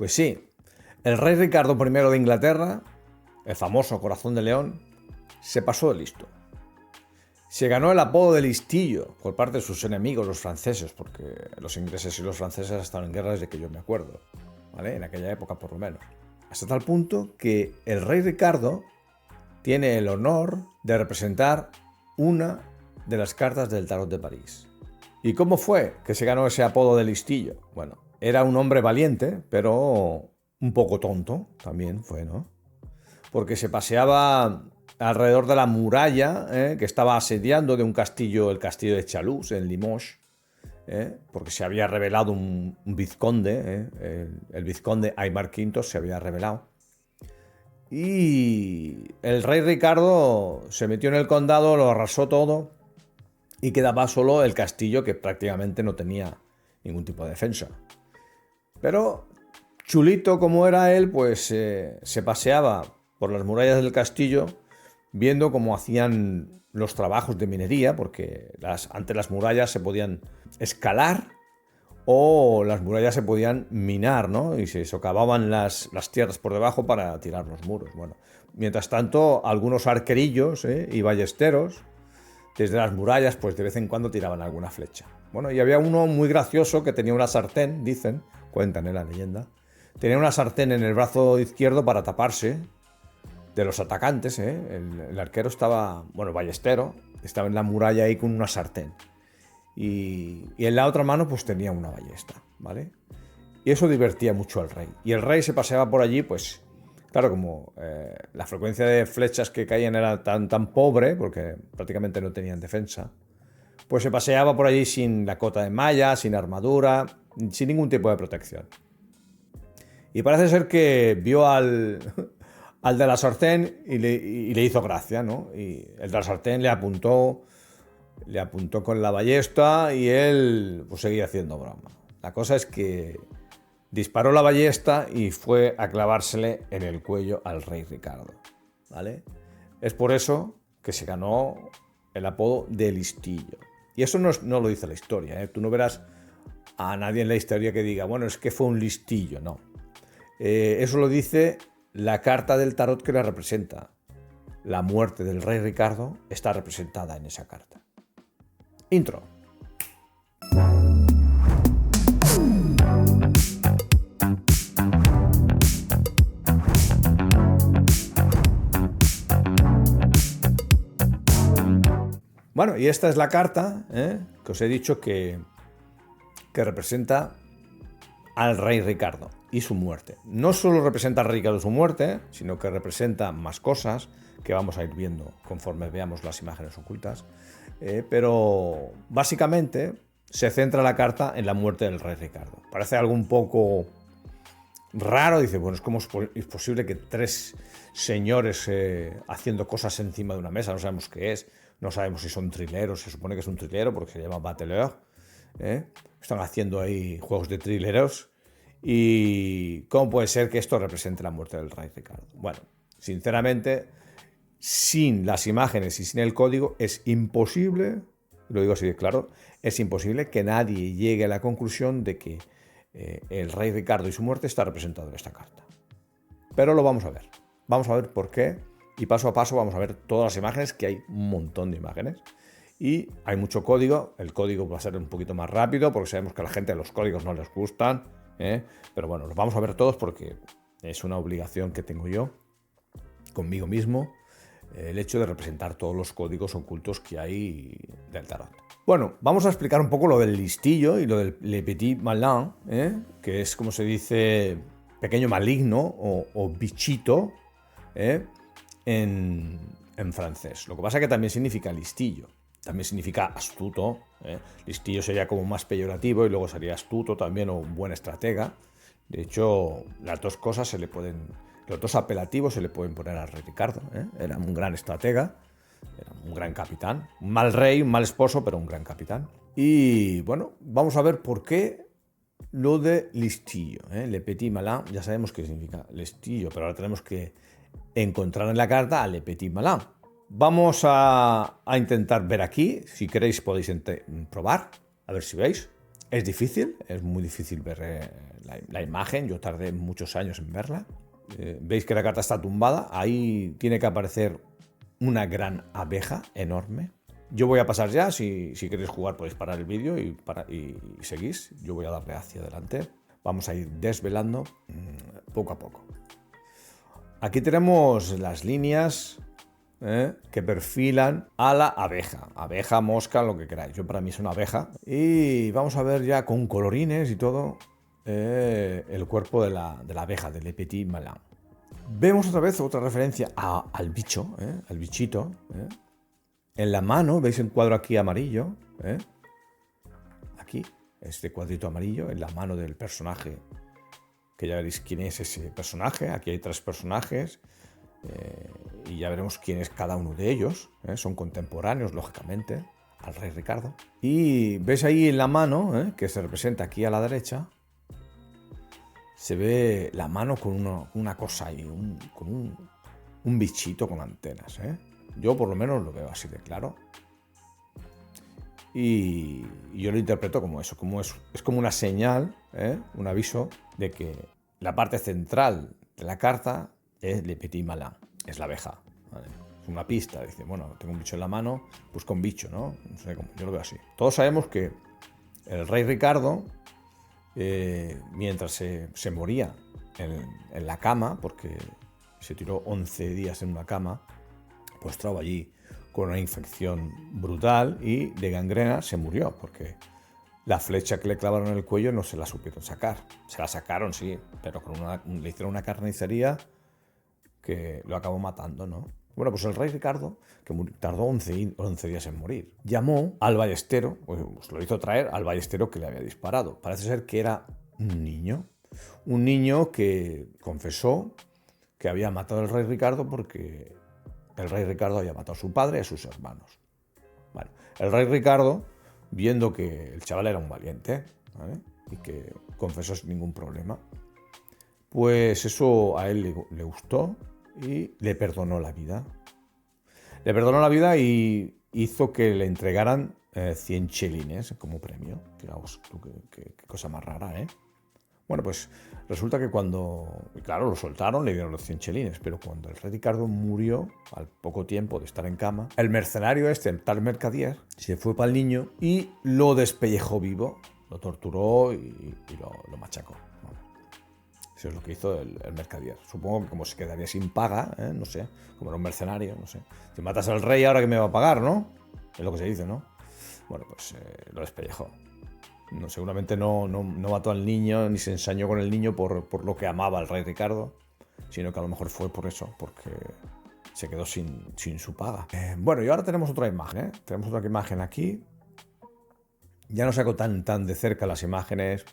Pues sí, el rey Ricardo I de Inglaterra, el famoso Corazón de León, se pasó de listo. Se ganó el apodo de listillo por parte de sus enemigos, los franceses, porque los ingleses y los franceses estaban en guerra desde que yo me acuerdo, ¿vale? En aquella época por lo menos. Hasta tal punto que el rey Ricardo tiene el honor de representar una de las cartas del Tarot de París. ¿Y cómo fue que se ganó ese apodo de listillo? Bueno, era un hombre valiente, pero un poco tonto también fue, ¿no? Porque se paseaba alrededor de la muralla que estaba asediando de un castillo, el castillo de Chalus, en Limoges, porque se había revelado un vizconde, el vizconde Aymar V se había revelado. Y el rey Ricardo se metió en el condado, lo arrasó todo y quedaba solo el castillo, que prácticamente no tenía ningún tipo de defensa. Pero chulito como era él, pues se paseaba por las murallas del castillo viendo cómo hacían los trabajos de minería, porque antes las murallas se podían escalar o las murallas se podían minar, ¿no? Y se socavaban las tierras por debajo para tirar los muros. Bueno, mientras tanto, algunos arquerillos y ballesteros desde las murallas, pues de vez en cuando tiraban alguna flecha. Bueno, y había uno muy gracioso que tenía una sartén, dicen, cuentan en la leyenda, tenía una sartén en el brazo izquierdo para taparse de los atacantes, el arquero estaba, bueno, el ballestero, estaba en la muralla ahí con una sartén. Y en la otra mano pues tenía una ballesta, ¿vale? Y eso divertía mucho al rey. Y el rey se paseaba por allí, pues, claro, como la frecuencia de flechas que caían era tan pobre, porque prácticamente no tenían defensa, pues se paseaba por allí sin la cota de malla, sin armadura, sin ningún tipo de protección. Y parece ser que vio al de la sartén y le hizo gracia, ¿no? Y el de la sartén le apuntó con la ballesta y él pues seguía haciendo broma. La cosa es que disparó la ballesta y fue a clavársele en el cuello al rey Ricardo, ¿vale? Es por eso que se ganó el apodo de listillo. Y eso no lo dice la historia, ¿eh? Tú no verás a nadie en la historia que diga, bueno, es que fue un listillo, no. Eso lo dice la carta del tarot que la representa. La muerte del rey Ricardo está representada en esa carta. Intro. Bueno, y esta es la carta que os he dicho que representa al rey Ricardo y su muerte. No solo representa al rey Ricardo y su muerte, sino que representa más cosas que vamos a ir viendo conforme veamos las imágenes ocultas. Pero básicamente se centra la carta en la muerte del rey Ricardo. Parece algo un poco raro, dice, bueno, ¿cómo es posible que tres señores haciendo cosas encima de una mesa? No sabemos qué es, no sabemos si son trileros, se supone que es un trilero porque se llama bateleur, están haciendo ahí juegos de trileros. ¿Y cómo puede ser que esto represente la muerte del rey Ricardo? Bueno, sinceramente, sin las imágenes y sin el código es imposible, lo digo así de claro, es imposible que nadie llegue a la conclusión de que el rey Ricardo y su muerte está representado en esta carta. Pero lo vamos a ver. Vamos a ver por qué y paso a paso vamos a ver todas las imágenes, que hay un montón de imágenes. Y hay mucho código, el código va a ser un poquito más rápido porque sabemos que a la gente los códigos no les gustan, pero bueno, los vamos a ver todos porque es una obligación que tengo yo conmigo mismo, el hecho de representar todos los códigos ocultos que hay del tarot. Bueno, vamos a explicar un poco lo del listillo y lo del Le Petit Malin, que es como se dice pequeño maligno o bichito en francés. Lo que pasa es que también significa listillo. También significa astuto. Listillo sería como más peyorativo y luego sería astuto también o un buen estratega. De hecho, las dos cosas los dos apelativos se le pueden poner al rey Ricardo. Era un gran estratega, era un gran capitán. Un mal rey, un mal esposo, pero un gran capitán. Y bueno, vamos a ver por qué lo de listillo. Le Petit Malin, ya sabemos qué significa listillo, pero ahora tenemos que encontrar en la carta a Le Petit Malin. Vamos a intentar ver aquí, si queréis podéis probar, a ver si veis. Es difícil, es muy difícil ver la imagen. Yo tardé muchos años en verla. Veis que la carta está tumbada. Ahí tiene que aparecer una gran abeja enorme. Yo voy a pasar ya. Si queréis jugar podéis parar el vídeo y seguís. Yo voy a darle hacia adelante. Vamos a ir desvelando poco a poco. Aquí tenemos las líneas que perfilan a la abeja. Abeja, mosca, lo que queráis. Yo para mí es una abeja. Y vamos a ver ya con colorines y todo el cuerpo de la abeja, del Le Petit Malin. Vemos otra referencia al bicho, al bichito. En la mano, veis el cuadro aquí amarillo. Aquí, este cuadrito amarillo, en la mano del personaje. Que ya veréis quién es ese personaje. Aquí hay 3 personajes. Y ya veremos quién es cada uno de ellos. Son contemporáneos, lógicamente, al rey Ricardo. Y veis ahí en la mano, que se representa aquí a la derecha, se ve la mano con una cosa ahí, con un bichito con antenas. Yo por lo menos lo veo así de claro. Y yo lo interpreto como eso, es como una señal, un aviso de que la parte central de la carta es Le Petit Malin, es la abeja. ¿Vale? Es una pista, dice, bueno, tengo un bicho en la mano, busco un bicho, ¿no? No sé cómo, yo lo veo así. Todos sabemos que el rey Ricardo, mientras se moría en la cama, porque se tiró 11 días en una cama, pues estaba allí con una infección brutal y de gangrena se murió, porque la flecha que le clavaron en el cuello no se la supieron sacar. Se la sacaron, sí, pero le hicieron una carnicería que lo acabó matando, ¿no? Bueno, pues el rey Ricardo, que tardó 11 días en morir, llamó al ballestero, pues lo hizo traer al ballestero que le había disparado. Parece ser que era un niño que confesó que había matado al rey Ricardo porque el rey Ricardo había matado a su padre y a sus hermanos. Bueno, el rey Ricardo, viendo que el chaval era un valiente, ¿vale? Y que confesó sin ningún problema, pues eso a él le gustó y le perdonó la vida. Le perdonó la vida y hizo que le entregaran 100 chelines como premio. Fijaos, qué cosa más rara, ¿eh? Bueno, pues resulta que claro, lo soltaron, le dieron los 100 chelines, pero cuando el rey Ricardo murió, al poco tiempo de estar en cama, el mercenario el tal Mercadier, se fue para el niño y lo despellejó vivo, lo torturó y lo machacó. Eso es lo que hizo el Mercadier. Supongo que como se quedaría sin paga, no sé, como era un mercenario, no sé. Si matas al rey, ahora que me va a pagar, ¿no? Es lo que se dice, ¿no? Bueno, pues lo despellejó. No, seguramente no mató al niño ni se ensañó con el niño por lo que amaba al rey Ricardo, sino que a lo mejor fue por eso, porque se quedó sin su paga. Bueno, y ahora tenemos otra imagen, Tenemos otra imagen aquí. Ya no saco tan de cerca las imágenes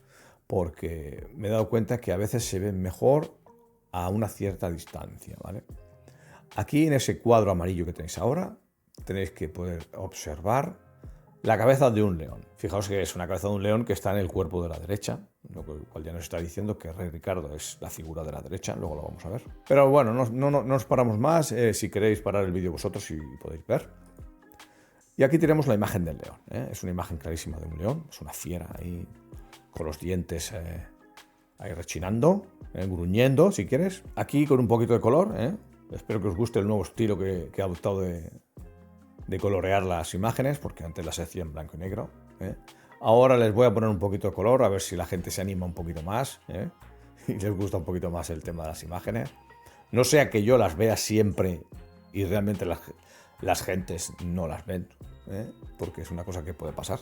porque me he dado cuenta que a veces se ven mejor a una cierta distancia, ¿vale? Aquí en ese cuadro amarillo que tenéis ahora, tenéis que poder observar la cabeza de un león. Fijaos que es una cabeza de un león que está en el cuerpo de la derecha, lo cual ya nos está diciendo que el rey Ricardo es la figura de la derecha, luego lo vamos a ver. Pero bueno, no nos paramos más, si queréis parar el vídeo vosotros y podéis ver. Y aquí tenemos la imagen del león, es una imagen clarísima de un león, es una fiera ahí con los dientes ahí rechinando, gruñendo si quieres. Aquí con un poquito de color, espero que os guste el nuevo estilo que he adoptado de colorear las imágenes, porque antes las hacía en blanco y negro. Ahora les voy a poner un poquito de color, a ver si la gente se anima un poquito más, y les gusta un poquito más el tema de las imágenes. No sea que yo las vea siempre y realmente las gentes no las ven, porque es una cosa que puede pasar.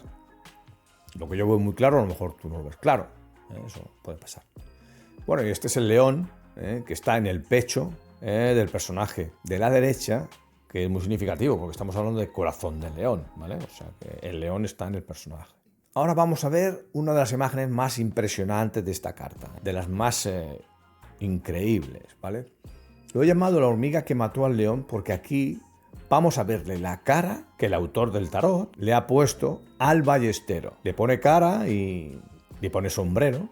Lo que yo veo muy claro, a lo mejor tú no lo ves claro, eso puede pasar. Bueno, y este es el león, que está en el pecho del personaje de la derecha, que es muy significativo porque estamos hablando de corazón del león, ¿vale? O sea, que el león está en el personaje. Ahora vamos a ver una de las imágenes más impresionantes de esta carta, de las más increíbles, ¿vale? Lo he llamado la hormiga que mató al león porque aquí vamos a verle la cara que el autor del tarot le ha puesto al ballestero. Le pone cara y le pone sombrero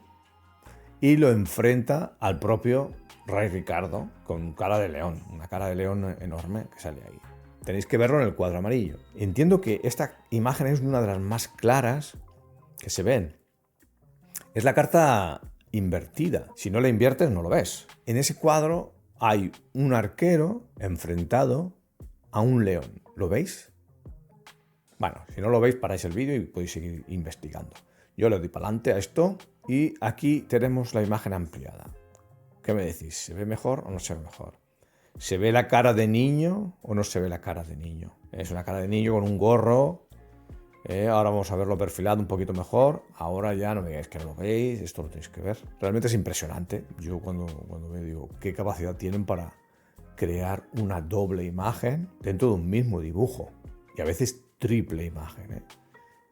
y lo enfrenta al propio rey Ricardo con cara de león, una cara de león enorme que sale ahí. Tenéis que verlo en el cuadro amarillo. Entiendo que esta imagen es una de las más claras que se ven. Es la carta invertida. Si no la inviertes, no lo ves. En ese cuadro hay un arquero enfrentado a un león. ¿Lo veis? Bueno, si no lo veis, paráis el vídeo y podéis seguir investigando. Yo le doy para adelante a esto y aquí tenemos la imagen ampliada. ¿Qué me decís? ¿Se ve mejor o no se ve mejor? ¿Se ve la cara de niño o no se ve la cara de niño? Es una cara de niño con un gorro. Ahora vamos a verlo perfilado un poquito mejor. Ahora ya no me digáis que no lo veis, esto lo tenéis que ver. Realmente es impresionante. Yo cuando me digo qué capacidad tienen para crear una doble imagen dentro de un mismo dibujo. Y a veces triple imagen.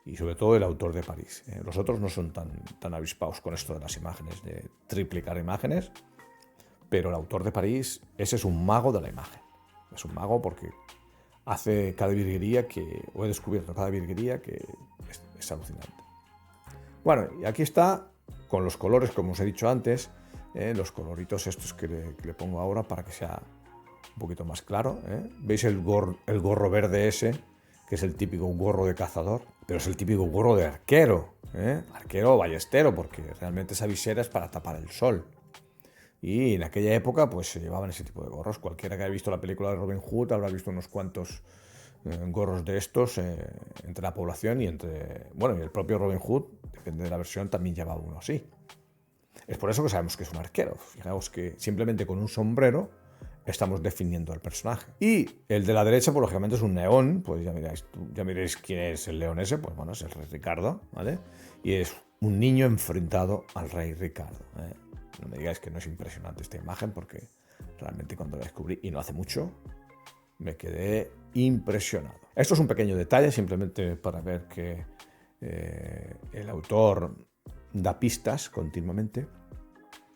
Y sobre todo el autor de París. Los otros no son tan avispados con esto de las imágenes, de triplicar imágenes. Pero el autor de París, ese es un mago de la imagen. Es un mago porque hace cada virguería o he descubierto cada virguería que es alucinante. Bueno, y aquí está con los colores, como os he dicho antes, los coloritos estos que le pongo ahora para que sea un poquito más claro. ¿Veis el gorro verde ese? Que es el típico gorro de cazador, pero es el típico gorro de arquero. Arquero o ballestero, porque realmente esa visera es para tapar el sol. Y en aquella época pues se llevaban ese tipo de gorros. Cualquiera que haya visto la película de Robin Hood habrá visto unos cuantos gorros de estos entre la población y Bueno, y el propio Robin Hood, depende de la versión, también llevaba uno así. Es por eso que sabemos que es un arquero. Fijaos que simplemente con un sombrero estamos definiendo al personaje. Y el de la derecha, pues lógicamente es un león. Pues ya miréis quién es el león ese. Pues bueno, es el rey Ricardo, ¿vale? Y es un niño enfrentado al rey Ricardo, ¿eh? No me digáis que no es impresionante esta imagen, porque realmente cuando la descubrí, y no hace mucho, me quedé impresionado. Esto es un pequeño detalle, simplemente para ver que el autor da pistas continuamente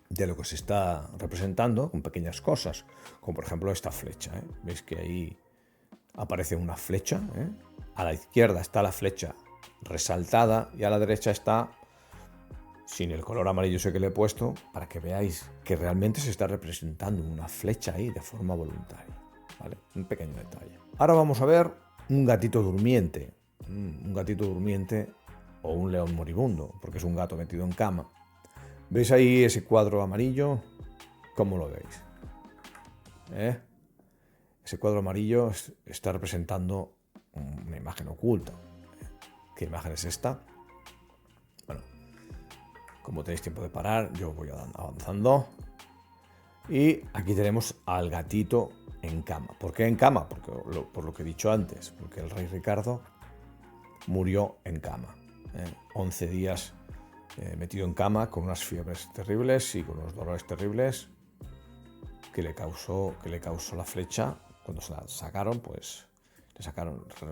de lo que se está representando con pequeñas cosas, como por ejemplo esta flecha. Veis que ahí aparece una flecha. A la izquierda está la flecha resaltada y a la derecha está sin el color amarillo ese que le he puesto, para que veáis que realmente se está representando una flecha ahí de forma voluntaria, ¿vale? Un pequeño detalle. Ahora vamos a ver un gatito durmiente. Un gatito durmiente o un león moribundo, porque es un gato metido en cama. ¿Veis ahí ese cuadro amarillo? ¿Cómo lo veis? Ese cuadro amarillo está representando una imagen oculta. ¿Qué imagen es esta? Bueno, como tenéis tiempo de parar, yo voy avanzando. Y aquí tenemos al gatito en cama. ¿Por qué en cama? Por lo que he dicho antes. Porque el rey Ricardo murió en cama. 11 días metido en cama con unas fiebres terribles y con unos dolores terribles que le causó la flecha. Cuando se la sacaron, pues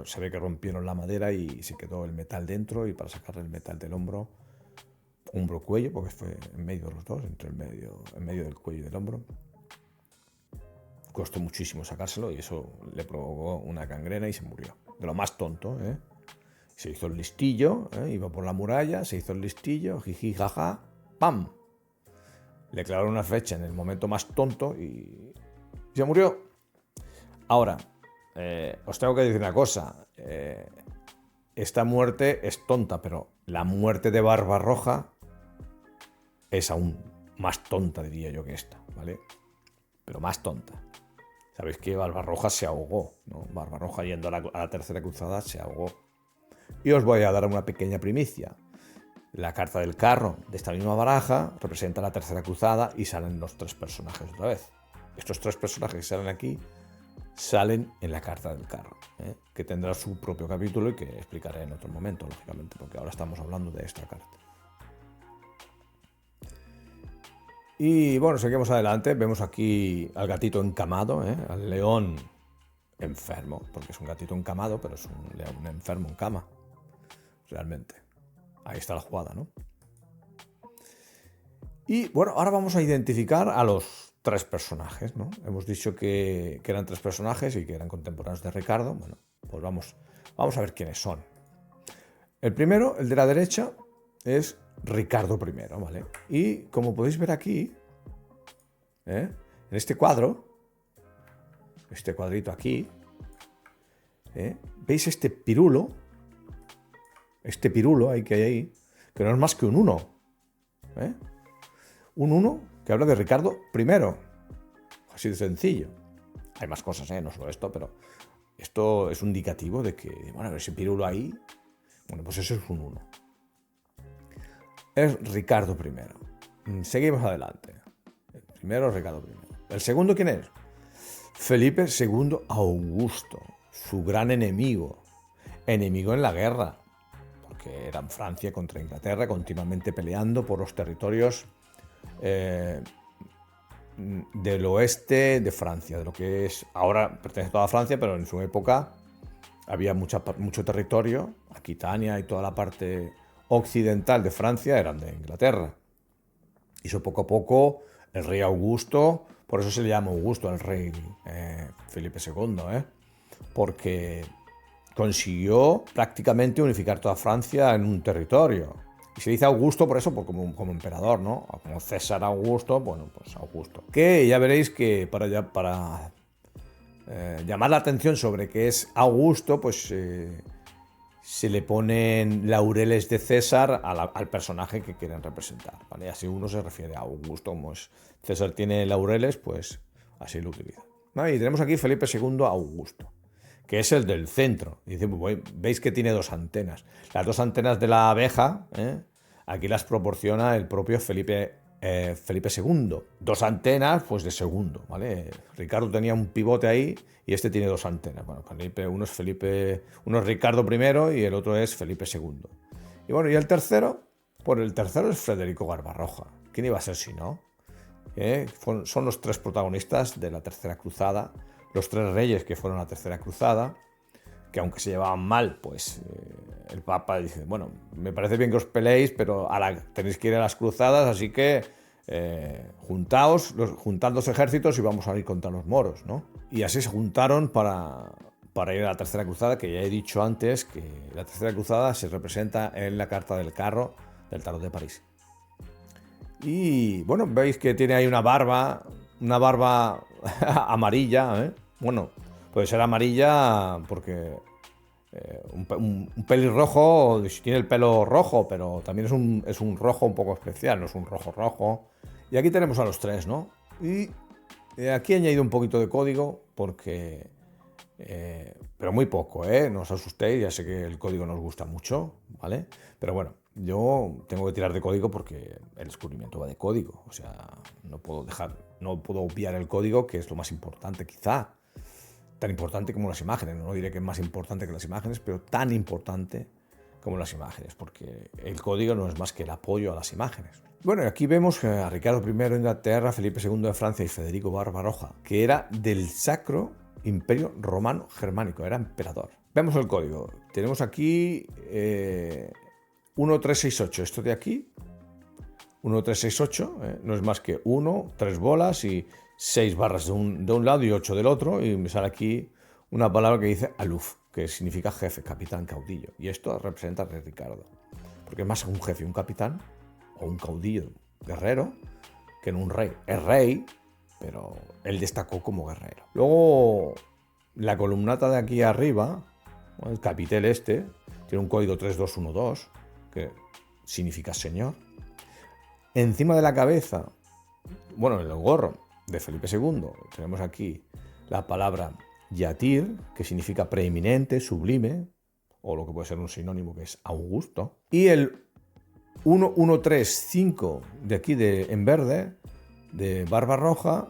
se ve que rompieron la madera y se quedó el metal dentro, y para sacarle el metal del hombro cuello, porque fue en medio de los dos, en medio del cuello y del hombro. Costó muchísimo sacárselo y eso le provocó una gangrena y se murió. De lo más tonto, Se hizo el listillo, iba por la muralla, se hizo el listillo, jiji, jaja, ¡pam! Le clavaron una flecha en el momento más tonto y se murió. Ahora, os tengo que decir una cosa. Esta muerte es tonta, pero la muerte de Barbarroja es aún más tonta, diría yo, que esta, ¿vale? Pero más tonta. Sabéis que Barbarroja se ahogó, ¿no? Barbarroja, yendo a la tercera cruzada, se ahogó. Y os voy a dar una pequeña primicia. La carta del carro de esta misma baraja representa la tercera cruzada y salen los tres personajes otra vez. Estos tres personajes que salen aquí salen en la carta del carro, que tendrá su propio capítulo y que explicaré en otro momento, lógicamente, porque ahora estamos hablando de esta carta. Y bueno, seguimos adelante. Vemos aquí al gatito encamado, al león enfermo, porque es un gatito encamado, pero es un león enfermo en cama, realmente. Ahí está la jugada, ¿no? Y bueno, ahora vamos a identificar a los tres personajes, ¿no? Hemos dicho que eran tres personajes y que eran contemporáneos de Ricardo. Bueno, pues vamos a ver quiénes son. El primero, el de la derecha, es Ricardo I, ¿vale? Y como podéis ver aquí, en este cuadro, este cuadrito aquí, ¿veis este pirulo? Este pirulo que hay ahí, que no es más que un 1. ¿eh? Un 1 que habla de Ricardo I. Así de sencillo. Hay más cosas, no solo esto, pero esto es un indicativo de que, bueno, ese pirulo ahí, bueno, pues eso es un 1. Es Ricardo I. Seguimos adelante. El primero es Ricardo I. ¿El segundo quién es? Felipe II Augusto, su gran enemigo. Enemigo en la guerra, porque eran Francia contra Inglaterra, continuamente peleando por los territorios del oeste de Francia, de lo que es ahora pertenece a toda Francia, pero en su época había mucho territorio. Aquitania y toda la parte occidental de Francia eran de Inglaterra. Y eso poco a poco el rey Augusto, por eso se le llama Augusto al rey Felipe II, porque consiguió prácticamente unificar toda Francia en un territorio. Y se dice Augusto por eso, como emperador, ¿no? Como César Augusto, bueno, pues Augusto. Que ya veréis que para llamar la atención sobre qué es Augusto, pues se le ponen laureles de César al personaje que quieren representar, ¿vale? Así uno se refiere a Augusto, como es César tiene laureles, pues así lo utiliza. ¿Vale? Y tenemos aquí Felipe II Augusto, que es el del centro. Y dice, veis que tiene dos antenas. Las dos antenas de la abeja, aquí las proporciona el propio Felipe II. Dos antenas, pues de segundo, ¿vale? Ricardo tenía un pivote ahí y este tiene dos antenas. Bueno, uno es Ricardo I y el otro es Felipe II. Y bueno, y el tercero, pues el tercero es Federico Barbarroja. ¿Quién iba a ser si no? Son los tres protagonistas de la Tercera Cruzada, los tres reyes que fueron a la Tercera Cruzada, que aunque se llevaban mal, pues el Papa dice, bueno, me parece bien que os peleéis, pero tenéis que ir a las cruzadas, así que juntad los ejércitos y vamos a ir contra los moros, ¿no? Y así se juntaron para ir a la Tercera Cruzada, que ya he dicho antes que la Tercera Cruzada se representa en la carta del carro del Tarot de París. Y bueno, veis que tiene ahí una barba amarilla, Bueno, puede ser amarilla porque un pelirrojo tiene el pelo rojo, pero también es un rojo un poco especial, no es un rojo rojo. Y aquí tenemos a los tres, ¿no? Y aquí he añadido un poquito de código porque... pero muy poco, no os asustéis, ya sé que el código nos gusta mucho, ¿vale? Pero bueno, yo tengo que tirar de código porque el descubrimiento va de código, o sea, no puedo obviar el código, que es lo más importante quizá, tan importante como las imágenes, no diré que es más importante que las imágenes, pero tan importante como las imágenes, porque el código no es más que el apoyo a las imágenes. Bueno, aquí vemos a Ricardo I de Inglaterra, Felipe II de Francia y Federico Barbarroja, que era del Sacro Imperio Romano Germánico, era emperador. Vemos el código. Tenemos aquí 1368, esto de aquí, 1368, no es más que 3 bolas y 6 barras de un lado y 8 del otro, y me sale aquí una palabra que dice aluf, que significa jefe, capitán, caudillo. Y esto representa a Rey Ricardo, porque es más un jefe, un capitán o un caudillo guerrero que en un rey. Es rey, pero él destacó como guerrero. Luego, la columnata de aquí arriba, el capitel tiene un código 3212, que significa señor. Encima de la cabeza, bueno, en el gorro de Felipe II, tenemos aquí la palabra yatir, que significa preeminente, sublime, o lo que puede ser un sinónimo que es Augusto. Y el 1135 de aquí en verde, de Barbarroja,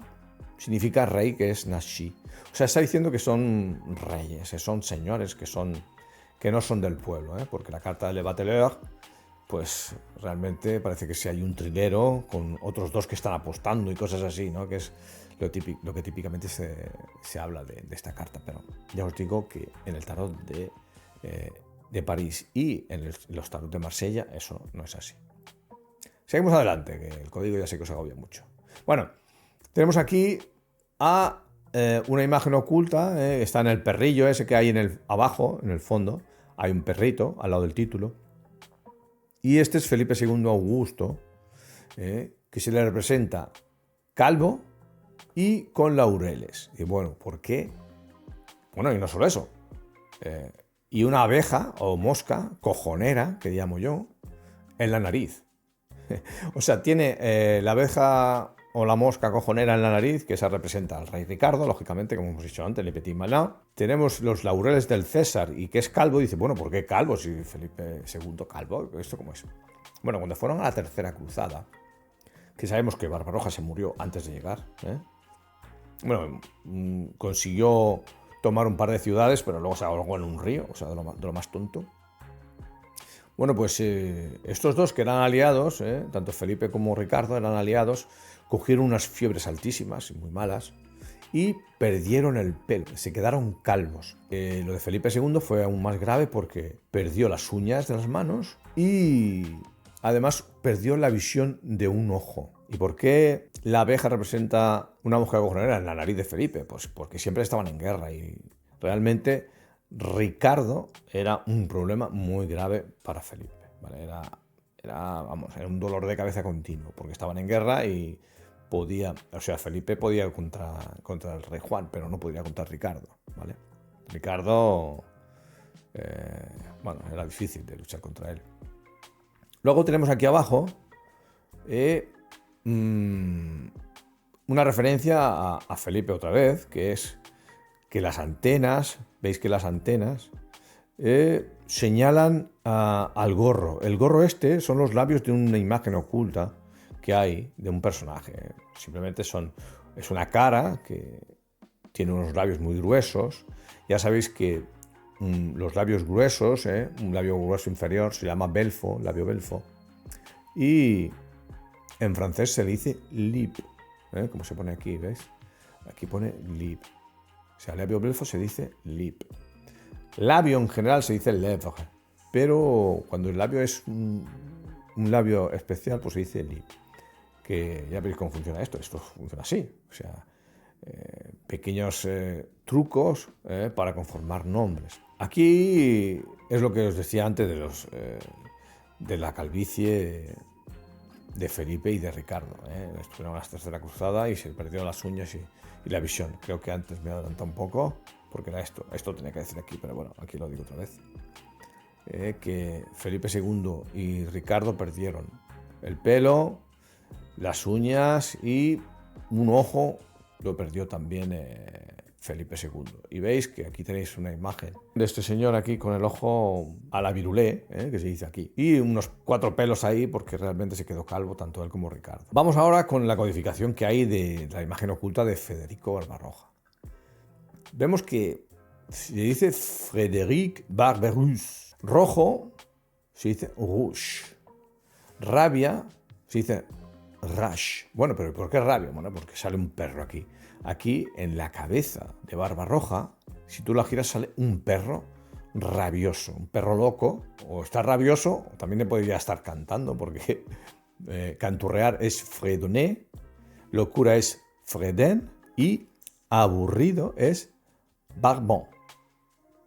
significa rey, que es Nashi. O sea, está diciendo que son reyes, que son señores, que no son del pueblo, porque la carta de Le Bateleur, pues realmente parece que si hay un trilero con otros dos que están apostando y cosas así, ¿no? Que es lo que típicamente se habla de esta carta. Pero ya os digo que en el tarot de París y en los tarot de Marsella eso no es así. Seguimos adelante, que el código ya sé que os agobia mucho. Bueno, tenemos aquí a una imagen oculta, está en el perrillo ese que hay abajo, en el fondo, hay un perrito al lado del título. Y este es Felipe II Augusto, que se le representa calvo y con laureles. Y bueno, ¿por qué? Bueno, y no solo eso. Y una abeja o mosca cojonera, que llamo yo, en la nariz. O sea, tiene la abeja o la mosca cojonera en la nariz, que esa representa al rey Ricardo, lógicamente, como hemos dicho antes, Le Petit Malin. Tenemos los laureles del César, y que es calvo, y dice, bueno, ¿por qué calvo si Felipe II calvo? ¿Esto cómo es? Bueno, cuando fueron a la Tercera Cruzada, que sabemos que Barbarroja se murió antes de llegar, bueno, consiguió tomar un par de ciudades, pero luego se ahogó en un río, o sea, de lo más tonto. Bueno, pues estos dos que eran aliados, tanto Felipe como Ricardo eran aliados, cogieron unas fiebres altísimas y muy malas y perdieron el pelo, se quedaron calvos. Lo de Felipe II fue aún más grave porque perdió las uñas de las manos y además perdió la visión de un ojo. ¿Y por qué la abeja representa una mosca cojonera en la nariz de Felipe? Pues porque siempre estaban en guerra y realmente Ricardo era un problema muy grave para Felipe, ¿vale? Era un dolor de cabeza continuo, porque estaban en guerra y Felipe podía contra el rey Juan, pero no podía contra Ricardo, ¿vale? Ricardo, era difícil de luchar contra él. Luego tenemos aquí abajo una referencia a Felipe otra vez, que es que las antenas, veis que las antenas señalan al gorro. El gorro son los labios de una imagen oculta que hay de un personaje. Simplemente es una cara que tiene unos labios muy gruesos. Ya sabéis que los labios gruesos, un labio grueso inferior, se llama belfo, labio belfo. Y en francés se le dice lip, como se pone aquí, ¿veis? Aquí pone lip. O sea, labio belfo se dice lip. Labio en general se dice lèvre, pero cuando el labio es un labio especial, pues se dice lip. Que ya veis cómo funciona esto. Esto funciona así. O sea, pequeños trucos para conformar nombres. Aquí es lo que os decía antes de la calvicie de Felipe y de Ricardo. Estuvieron en la Tercera Cruzada y se perdieron las uñas y la visión. Creo que antes me he adelantado un poco, porque era esto. Esto tenía que decir aquí, pero bueno, aquí lo digo otra vez. Que Felipe II y Ricardo perdieron el pelo, las uñas y un ojo lo perdió también Felipe II. Y veis que aquí tenéis una imagen de este señor aquí con el ojo a la virulé, que se dice aquí. Y unos 4 pelos ahí porque realmente se quedó calvo tanto él como Ricardo. Vamos ahora con la codificación que hay de la imagen oculta de Federico Barbarroja. Vemos que se dice Frédéric Barberousse. Rojo se dice rouge. Rabia se dice rash. Bueno, pero ¿por qué rabia? Bueno, porque sale un perro aquí. Aquí, en la cabeza de Barbarroja, si tú la giras, sale un perro rabioso, un perro loco, o está rabioso, o también le podría estar cantando, porque canturrear es fredonner, locura es freden, y aburrido es barbon.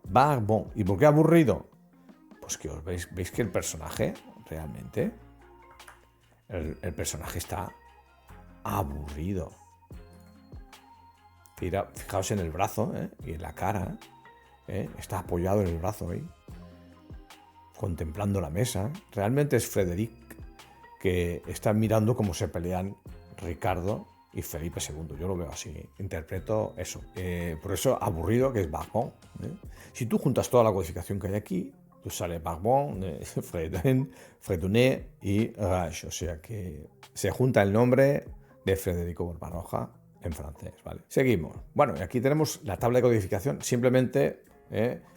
Barbon. ¿Y por qué aburrido? Pues que veis que el personaje, realmente, el personaje está aburrido. Fijaos en el brazo y en la cara. Está apoyado en el brazo ahí, contemplando la mesa. Realmente es Frédéric, que está mirando cómo se pelean Ricardo y Felipe II. Yo lo veo así, interpreto eso. Por eso aburrido, que es barbon. Si tú juntas toda la codificación que hay aquí, pues sale barbon, fredonner y rage. O sea que se junta el nombre de Federico Barbarroja en francés, ¿vale? Seguimos. Bueno, y aquí tenemos la tabla de codificación. Simplemente,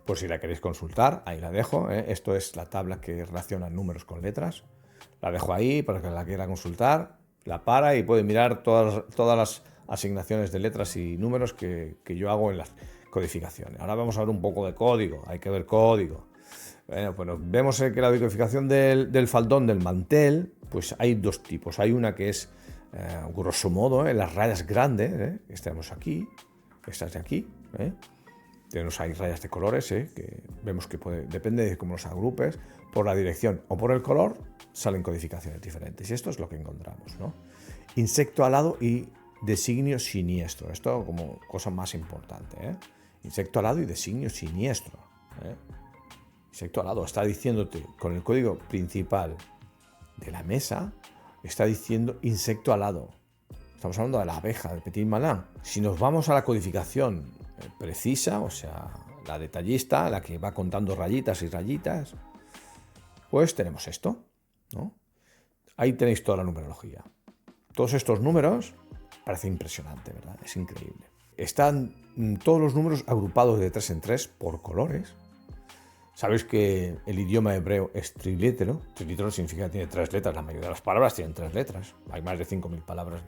por si la queréis consultar, ahí la dejo. Esto es la tabla que relaciona números con letras. La dejo ahí para que la quiera consultar. La para y puede mirar todas las asignaciones de letras y números que yo hago en las codificaciones. Ahora vamos a ver un poco de código. Hay que ver código. Bueno, pues vemos que la decodificación del faldón del mantel, pues hay dos tipos. Hay una que es, grosso modo, las rayas grandes, que tenemos aquí, estas de aquí. Tenemos ahí rayas de colores, que vemos que depende de cómo los agrupes, por la dirección o por el color, salen codificaciones diferentes. Y esto es lo que encontramos, ¿no? Insecto alado y designio siniestro. Esto como cosa más importante, Insecto alado y designio siniestro. Insecto alado está diciéndote con el código principal de la mesa está diciendo insecto alado. Estamos hablando de la abeja, del petit malin. Si nos vamos a la codificación precisa, o sea, la detallista, la que va contando rayitas y rayitas, pues tenemos esto, ¿no? Ahí tenéis toda la numerología. Todos estos números, parece impresionante, ¿verdad? Es increíble. Están todos los números agrupados de 3 en 3 por colores. Sabéis que el idioma hebreo es trilítero. Trilítero significa que tiene 3 letras. La mayoría de las palabras tienen 3 letras. Hay más de 5.000 palabras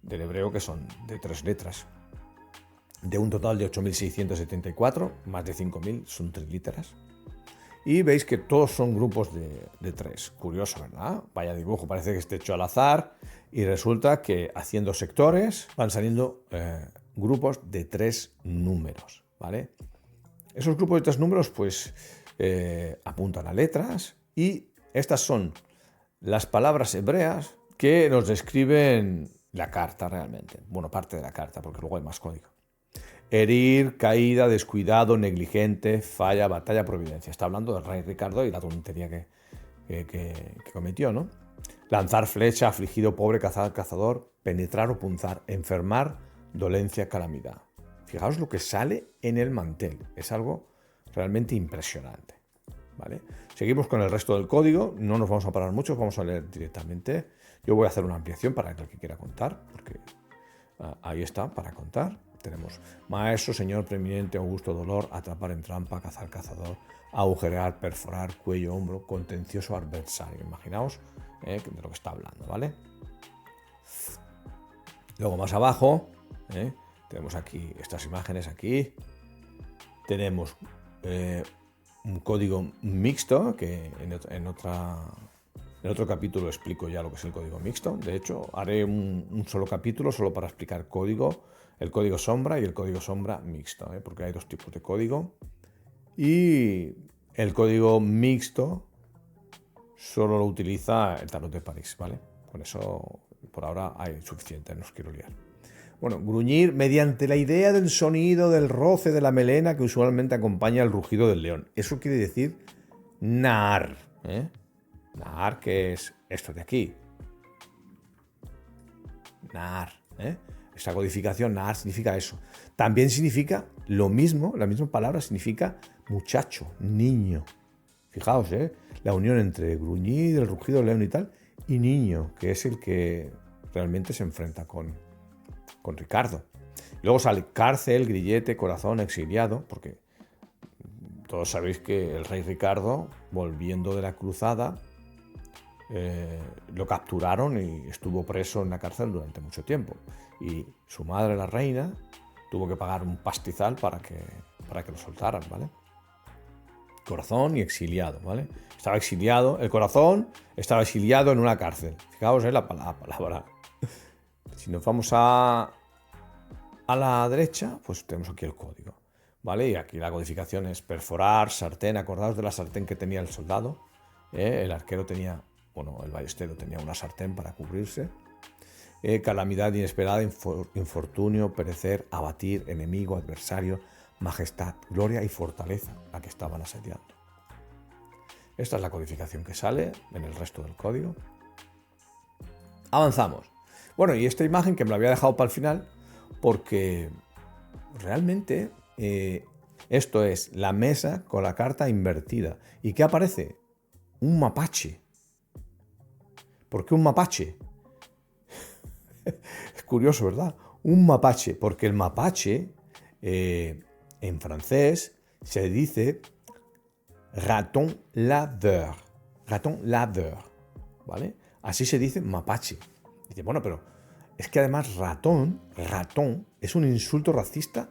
del hebreo que son de 3 letras. De un total de 8.674, más de 5.000 son trilíteras. Y veis que todos son grupos de 3. Curioso, ¿verdad? Vaya dibujo, parece que esté hecho al azar. Y resulta que haciendo sectores van saliendo grupos de 3 números, ¿vale? Esos grupos de 3 números pues apuntan a letras y estas son las palabras hebreas que nos describen la carta realmente. Bueno, parte de la carta, porque luego hay más código. Herir, caída, descuidado, negligente, falla, batalla, providencia. Está hablando del rey Ricardo y la tontería que cometió, ¿no? Lanzar flecha, afligido, pobre, cazar, cazador, penetrar o punzar, enfermar, dolencia, calamidad. Fijaos lo que sale en el mantel. Es algo realmente impresionante, ¿vale? Seguimos con el resto del código. No nos vamos a parar mucho, vamos a leer directamente. Yo voy a hacer una ampliación para el que quiera contar, porque ahí está, para contar. Tenemos maestro, señor, preeminente, augusto, dolor, atrapar en trampa, cazar, cazador, agujerear, perforar, cuello, hombro, contencioso, adversario. Imaginaos de lo que está hablando, ¿vale? Luego más abajo, tenemos aquí estas imágenes aquí. Tenemos un código mixto, que en otro capítulo explico ya lo que es el código mixto. De hecho, haré un solo capítulo solo para explicar el código sombra y el código sombra mixto, porque hay 2 tipos de código. Y el código mixto solo lo utiliza el tarot de París, ¿vale? Con eso, por ahora, hay suficiente, no os quiero liar. Bueno, gruñir mediante la idea del sonido del roce de la melena que usualmente acompaña el rugido del león. Eso quiere decir nar, Nar, que es esto de aquí. Nar, Esta codificación, nar, significa eso. También significa lo mismo, la misma palabra significa muchacho, niño. Fijaos, la unión entre gruñir, el rugido del león y tal, y niño, que es el que realmente se enfrenta con Ricardo. Luego sale cárcel, grillete, corazón, exiliado, porque todos sabéis que el rey Ricardo, volviendo de la cruzada, lo capturaron y estuvo preso en la cárcel durante mucho tiempo. Y su madre, la reina, tuvo que pagar un pastizal para que lo soltaran, ¿vale? Corazón y exiliado, ¿vale? Estaba exiliado, el corazón estaba exiliado en una cárcel. Fijaos, la palabra. Si nos vamos a la derecha, pues tenemos aquí el código, ¿vale? Y aquí la codificación es perforar, sartén. Acordaos de la sartén que tenía el soldado. El arquero tenía, el ballestero tenía una sartén para cubrirse. Calamidad inesperada, infortunio, perecer, abatir, enemigo, adversario, majestad, gloria y fortaleza, la que estaban asediando. Esta es la codificación que sale en el resto del código. Avanzamos. Bueno, y esta imagen que me la había dejado para el final, porque realmente esto es la mesa con la carta invertida. ¿Y qué aparece? Un mapache. ¿Por qué un mapache? Es curioso, ¿verdad? Un mapache, porque el mapache en francés se dice raton laveur. Raton laveur, ¿vale? Así se dice mapache. Dice, bueno, pero es que además ratón es un insulto racista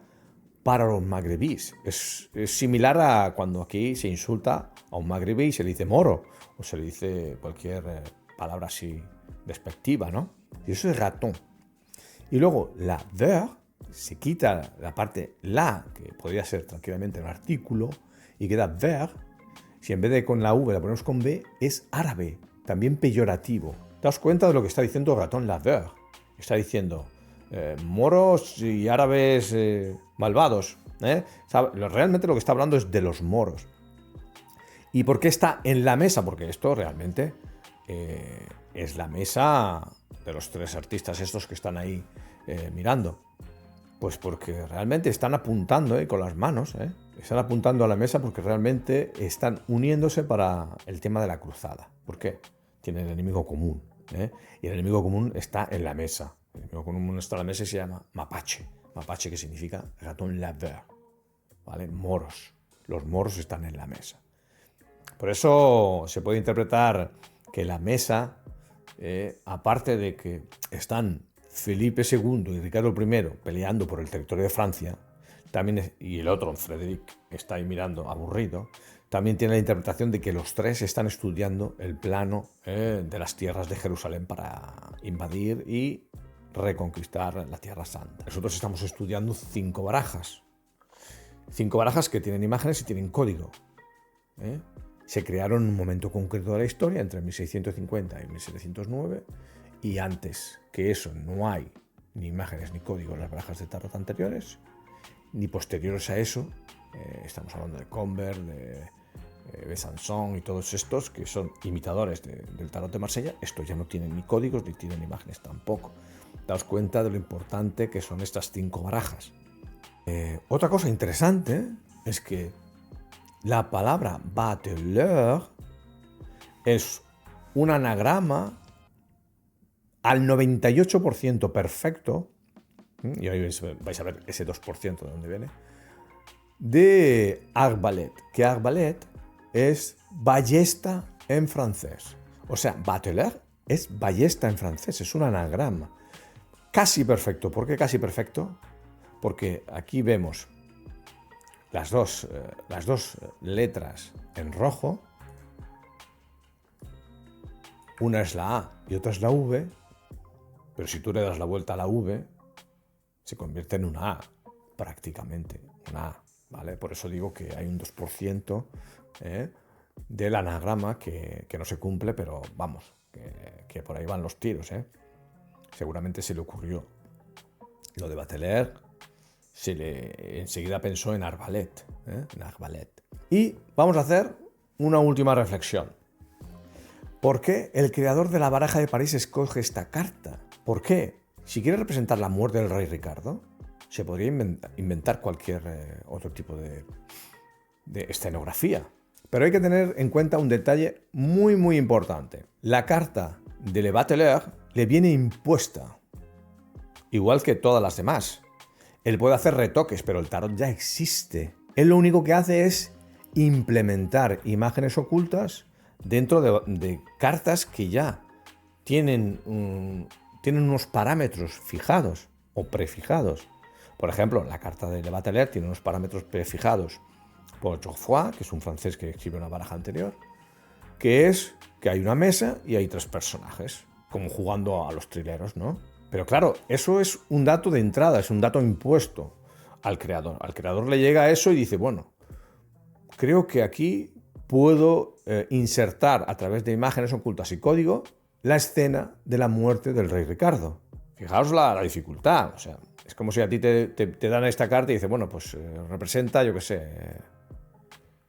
para los magrebíes. Es similar a cuando aquí se insulta a un magrebí y se le dice moro o se le dice cualquier palabra así despectiva, ¿no? Y eso es ratón. Y luego la ver, se quita la parte la, que podría ser tranquilamente un artículo, y queda ver. Si en vez de con la V la ponemos con B, es árabe, también peyorativo. Daos cuenta de lo que está diciendo ratón laveur. Está diciendo moros y árabes malvados. Realmente lo que está hablando es de los moros. ¿Y por qué está en la mesa? Porque esto realmente es la mesa de los tres artistas estos que están ahí mirando. Pues porque realmente están apuntando con las manos, están apuntando a la mesa porque realmente están uniéndose para el tema de la cruzada. ¿Por qué? Tienen el enemigo común, y el enemigo común está en la mesa. El enemigo común está en la mesa y se llama mapache. Mapache, que significa ratón laveur, ¿vale? Moros. Los moros están en la mesa. Por eso se puede interpretar que la mesa, aparte de que están Felipe II y Ricardo I peleando por el territorio de Francia, también, y el otro, Frederick, está ahí mirando aburrido, también tiene la interpretación de que los tres están estudiando el plano de las tierras de Jerusalén para invadir y reconquistar la Tierra Santa. Nosotros estamos estudiando 5 barajas. 5 barajas que tienen imágenes y tienen código. Se crearon en un momento concreto de la historia, entre 1650 y 1709, y antes que eso no hay ni imágenes ni código en las barajas de tarot anteriores, ni posteriores a eso. Estamos hablando de Convert, de Besançon y todos estos que son imitadores del tarot de Marsella. Estos ya no tienen ni códigos ni tienen imágenes tampoco. Daos cuenta de lo importante que son estas 5 barajas. Otra cosa interesante es que la palabra bateleur es un anagrama al 98% perfecto, y ahí vais a ver ese 2% de dónde viene, de arbalète, que arbalète es ballesta en francés. O sea, bateleur es ballesta en francés, es un anagrama. Casi perfecto. ¿Por qué casi perfecto? Porque aquí vemos las dos letras en rojo. Una es la A y otra es la V, pero si tú le das la vuelta a la V, se convierte en una A, prácticamente, una A, ¿vale? Por eso digo que hay un 2% del anagrama que no se cumple, pero vamos, que por ahí van los tiros, Seguramente se le ocurrió lo de bateleur, enseguida pensó en arbalète, en arbalète. Y vamos a hacer una última reflexión. ¿Por qué el creador de la baraja de París escoge esta carta? ¿Por qué? Si quiere representar la muerte del rey Ricardo, se podría inventar cualquier otro tipo de escenografía. Pero hay que tener en cuenta un detalle muy, muy importante. La carta de Le Bateleur le viene impuesta, igual que todas las demás. Él puede hacer retoques, pero el tarot ya existe. Él lo único que hace es implementar imágenes ocultas dentro de cartas que ya tienen unos parámetros fijados o prefijados. Por ejemplo, la carta de Le Bateleur tiene unos parámetros prefijados por Geoffroy, que es un francés que escribe una baraja anterior, que es que hay una mesa y hay 3 personajes, como jugando a los trileros, ¿no? Pero claro, eso es un dato de entrada, es un dato impuesto al creador. Al creador le llega eso y dice, bueno, creo que aquí puedo insertar a través de imágenes ocultas y código la escena de la muerte del rey Ricardo. Fijaos la dificultad, o sea, es como si a ti te dan esta carta y dices, bueno, pues representa, yo qué sé,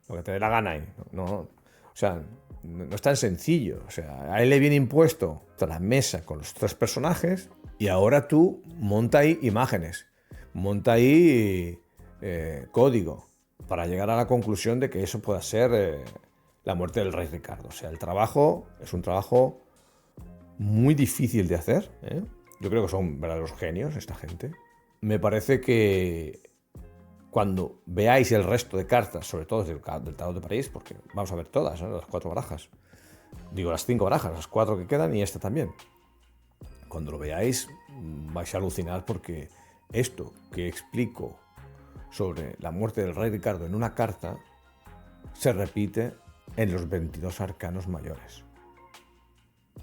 lo que te dé la gana ahí. No, o sea, no es tan sencillo. O sea, a él le viene impuesto la mesa con los 3 personajes y ahora tú monta ahí imágenes, monta ahí código para llegar a la conclusión de que eso pueda ser la muerte del rey Ricardo. O sea, el trabajo es un trabajo muy difícil de hacer, Yo creo que son verdaderos genios esta gente. Me parece que cuando veáis el resto de cartas, sobre todo del tarot de París, porque vamos a ver todas, las 4 barajas, digo las 5 barajas, las 4 que quedan y esta también. Cuando lo veáis vais a alucinar porque esto que explico sobre la muerte del rey Ricardo en una carta se repite en los 22 arcanos mayores.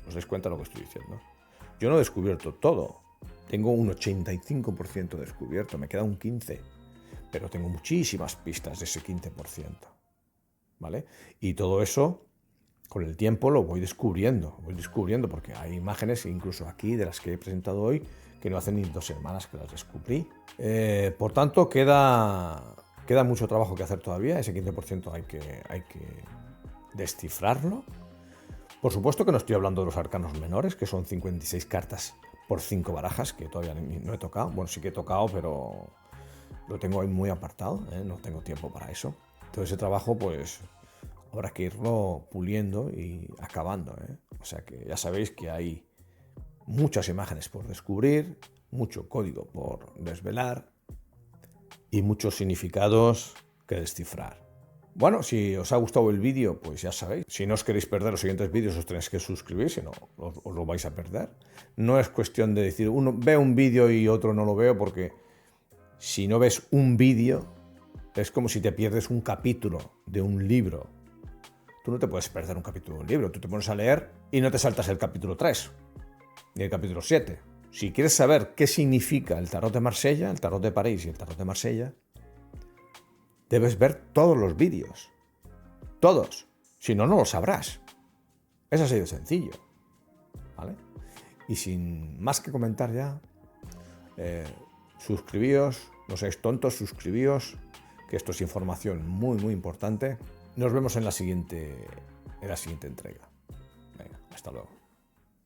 ¿Os dais cuenta de lo que estoy diciendo? Yo no he descubierto todo. Tengo un 85% descubierto, me queda un 15%. Pero tengo muchísimas pistas de ese 15%. ¿Vale? Y todo eso, con el tiempo, lo voy descubriendo porque hay imágenes, incluso aquí, de las que he presentado hoy, que no hace ni 2 semanas que las descubrí. Por tanto, queda mucho trabajo que hacer todavía. Ese 15% hay que descifrarlo. Por supuesto que no estoy hablando de los arcanos menores, que son 56 cartas por 5 barajas, que todavía no he tocado. Bueno, sí que he tocado, pero lo tengo ahí muy apartado, ¿eh? No tengo tiempo para eso. Todo ese trabajo, pues, habrá que irlo puliendo y acabando, ¿eh? O sea que ya sabéis que hay muchas imágenes por descubrir, mucho código por desvelar y muchos significados que descifrar. Bueno, si os ha gustado el vídeo, pues ya sabéis. Si no os queréis perder los siguientes vídeos, os tenéis que suscribir, si no, os lo vais a perder. No es cuestión de decir, uno ve un vídeo y otro no lo veo, porque si no ves un vídeo, es como si te pierdes un capítulo de un libro. Tú no te puedes perder un capítulo de un libro. Tú te pones a leer y no te saltas el capítulo 3, ni el capítulo 7. Si quieres saber qué significa el tarot de Marsella, el tarot de París y el tarot de Marsella, debes ver todos los vídeos. Todos. Si no, no lo sabrás. Es así de sencillo. ¿Vale? Y sin más que comentar ya, suscribíos, no seáis tontos, suscribíos, que esto es información muy, muy importante. Nos vemos en la siguiente entrega. Venga, hasta luego.